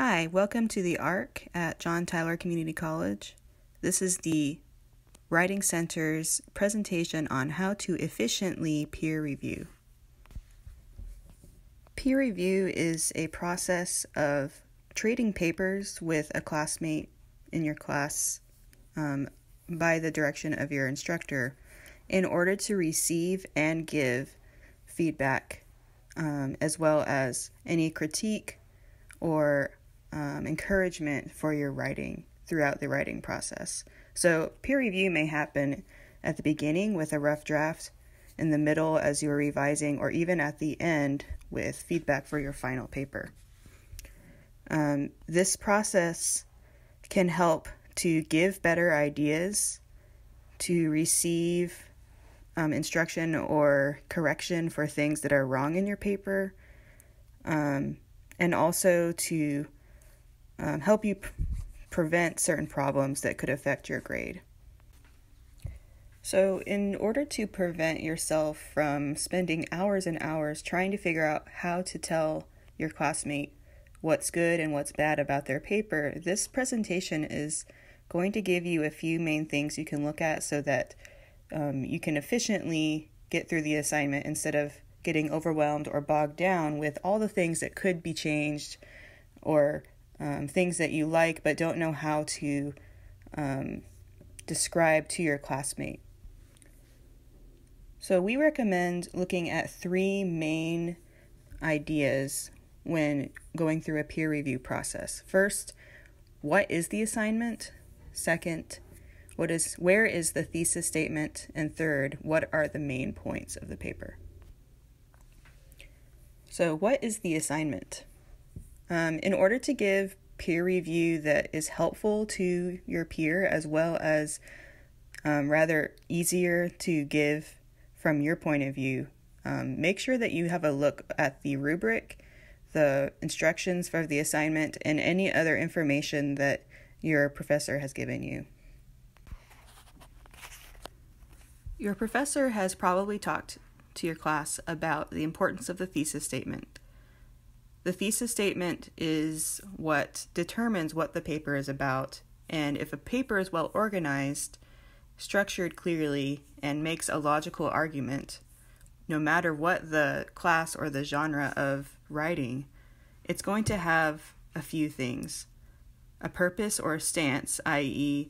Hi, welcome to the ARC at John Tyler Community College. This is the Writing Center's presentation on how to efficiently peer review. Peer review is a process of trading papers with a classmate in your class by the direction of your instructor in order to receive and give feedback as well as any critique or encouragement for your writing throughout the writing process. So peer review may happen at the beginning with a rough draft, in the middle as you are revising, or even at the end with feedback for your final paper. This process can help to give better ideas, to receive instruction or correction for things that are wrong in your paper, and also to help you prevent certain problems that could affect your grade. So in order to prevent yourself from spending hours and hours trying to figure out how to tell your classmate what's good and what's bad about their paper, this presentation is going to give you a few main things you can look at so that you can efficiently get through the assignment instead of getting overwhelmed or bogged down with all the things that could be changed or things that you like but don't know how to describe to your classmate. So we recommend looking at three main ideas when going through a peer review process. First, what is the assignment? Second, where is the thesis statement? And third, what are the main points of the paper? So what is the assignment? In order to give peer review that is helpful to your peer as well as rather easier to give from your point of view, make sure that you have a look at the rubric, the instructions for the assignment, and any other information that your professor has given you. Your professor has probably talked to your class about the importance of the thesis statement. The thesis statement is what determines what the paper is about, and if a paper is well organized, structured clearly, and makes a logical argument, no matter what the class or the genre of writing, it's going to have a few things. A purpose or a stance, i.e.,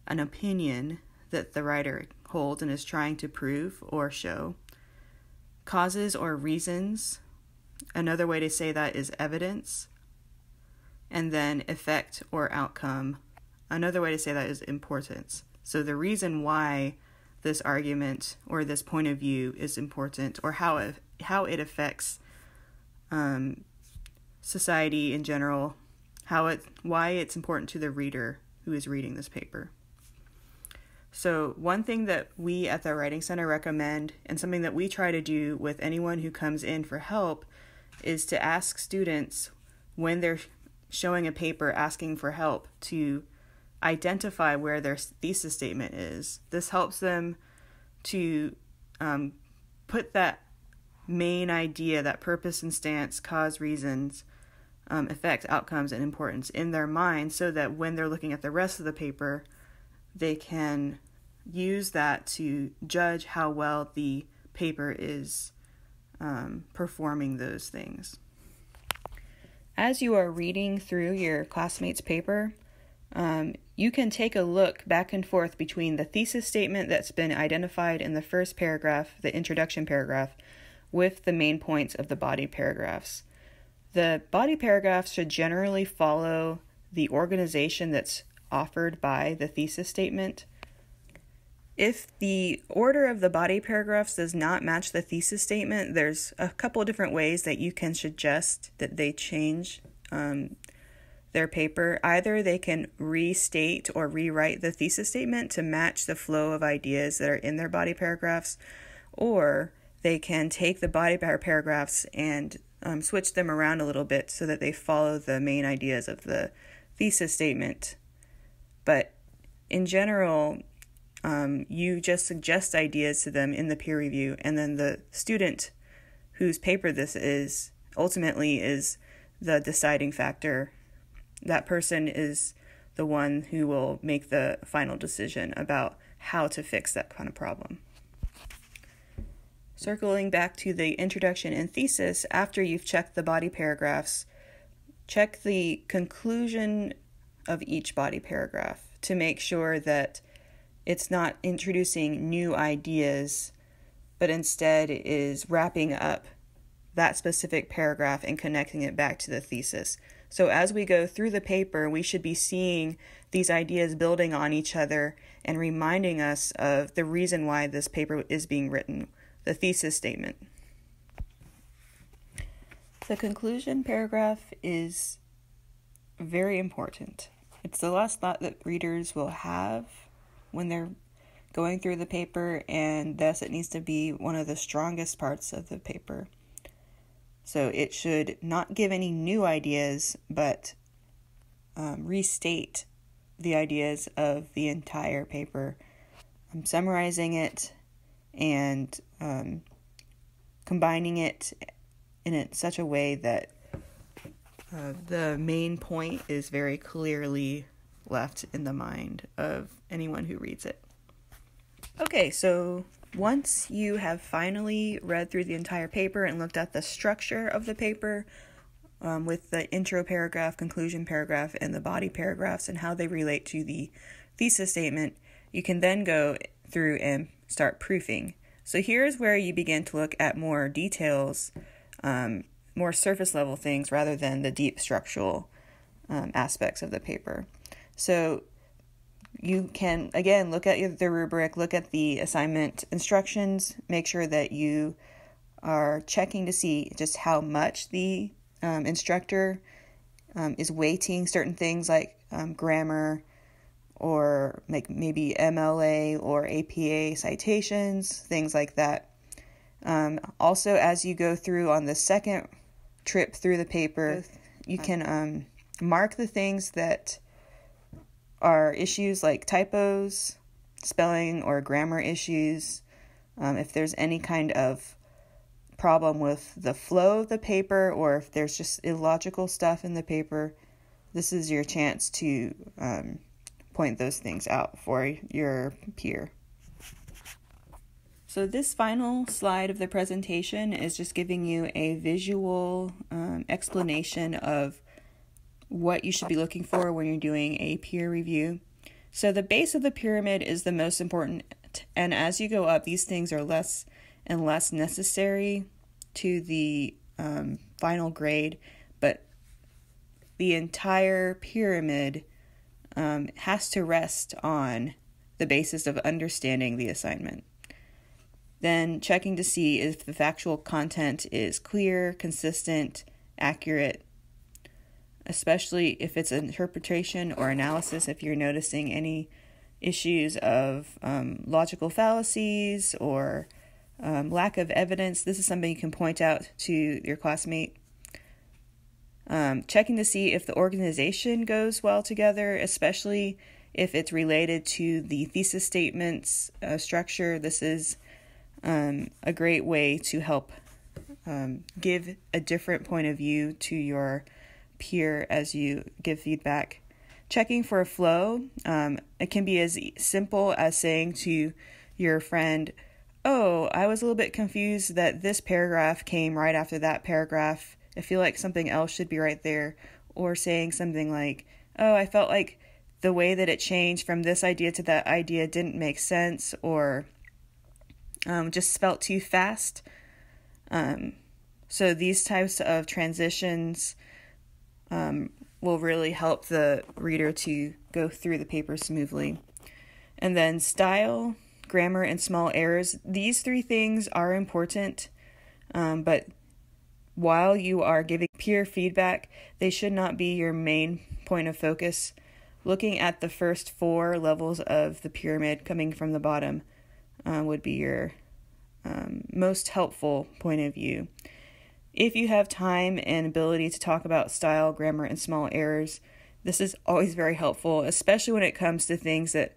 an opinion that the writer holds and is trying to prove or show. Causes or reasons. Another way to say that is evidence. And then effect or outcome. Another way to say that is importance. So the reason why this argument or this point of view is important, or how it affects society in general, why it's important to the reader who is reading this paper. So one thing that we at the Writing Center recommend, and something that we try to do with anyone who comes in for help, is to ask students when they're showing a paper asking for help to identify where their thesis statement is. This helps them to put that main idea, that purpose and stance, cause, reasons, effect, outcomes, and importance in their mind so that when they're looking at the rest of the paper, they can use that to judge how well the paper is performing those things. As you are reading through your classmate's paper, you can take a look back and forth between the thesis statement that's been identified in the first paragraph, the introduction paragraph, with the main points of the body paragraphs. The body paragraphs should generally follow the organization that's offered by the thesis statement. If the order of the body paragraphs does not match the thesis statement, there's a couple different ways that you can suggest that they change their paper. Either they can restate or rewrite the thesis statement to match the flow of ideas that are in their body paragraphs, or they can take the body paragraphs and switch them around a little bit so that they follow the main ideas of the thesis statement. But in general, you just suggest ideas to them in the peer review, and then the student whose paper this is ultimately is the deciding factor that person is the one who will make the final decision about how to fix that kind of problem. Circling back to the introduction and thesis, after you've checked the body paragraphs, check the conclusion of each body paragraph to make sure that it's not introducing new ideas, but instead is wrapping up that specific paragraph and connecting it back to the thesis. So as we go through the paper, we should be seeing these ideas building on each other and reminding us of the reason why this paper is being written, the thesis statement. The conclusion paragraph is very important. It's the last thought that readers will have when they're going through the paper, and thus it needs to be one of the strongest parts of the paper. So it should not give any new ideas, but restate the ideas of the entire paper. I'm summarizing it and combining it in such a way that the main point is very clearly left in the mind of anyone who reads it. Okay, so once you have finally read through the entire paper and looked at the structure of the paper with the intro paragraph, conclusion paragraph, and the body paragraphs and how they relate to the thesis statement, you can then go through and start proofing. So here's where you begin to look at more details, more surface level things rather than the deep structural aspects of the paper. So you can, again, look at the rubric, look at the assignment instructions, make sure that you are checking to see just how much the instructor is weighting certain things like grammar or like maybe MLA or APA citations, things like that. Also, as you go through on the second trip through the paper, you can mark the things that are issues like typos, spelling, or grammar issues. If there's any kind of problem with the flow of the paper, or if there's just illogical stuff in the paper, this is your chance to point those things out for your peer. So this final slide of the presentation is just giving you a visual explanation of what you should be looking for when you're doing a peer review. So the base of the pyramid is the most important, and as you go up, these things are less and less necessary to the final grade, but the entire pyramid has to rest on the basis of understanding the assignment. Then checking to see if the factual content is clear, consistent, accurate, especially if it's an interpretation or analysis, if you're noticing any issues of logical fallacies or lack of evidence. This is something you can point out to your classmate. Checking to see if the organization goes well together, especially if it's related to the thesis statement's structure. This is a great way to help give a different point of view to your peer as you give feedback. Checking for a flow. It can be as simple as saying to your friend, "Oh, I was a little bit confused that this paragraph came right after that paragraph. I feel like something else should be right there." Or saying something like, "Oh, I felt like the way that it changed from this idea to that idea didn't make sense," or just felt too fast. So these types of transitions will really help the reader to go through the paper smoothly. And then style, grammar, and small errors. These three things are important, but while you are giving peer feedback, they should not be your main point of focus. Looking at the first 4 levels of the pyramid coming from the bottom would be your most helpful point of view. If you have time and ability to talk about style, grammar, and small errors, this is always very helpful, especially when it comes to things that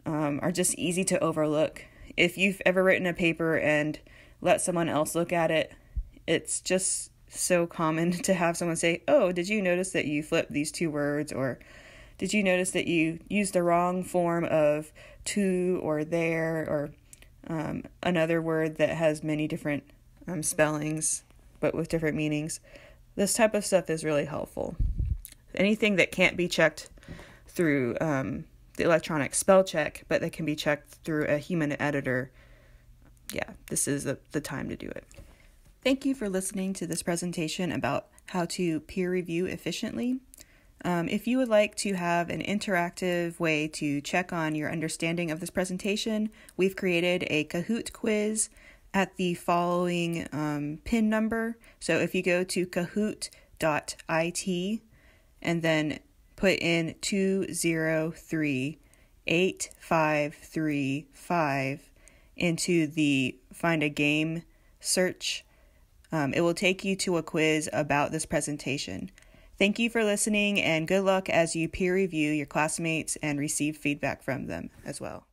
are just easy to overlook. If you've ever written a paper and let someone else look at it, it's just so common to have someone say, oh, did you notice that you flipped these two words? Or did you notice that you used the wrong form of to or there, or another word that has many different spellings but with different meanings? This type of stuff is really helpful. Anything that can't be checked through the electronic spell check, but that can be checked through a human editor, this is the time to do it. Thank you for listening to this presentation about how to peer review efficiently. If you would like to have an interactive way to check on your understanding of this presentation, we've created a Kahoot quiz at the following PIN number. So if you go to kahoot.it and then put in 2038535 into the Find a Game search, it will take you to a quiz about this presentation. Thank you for listening, and good luck as you peer review your classmates and receive feedback from them as well.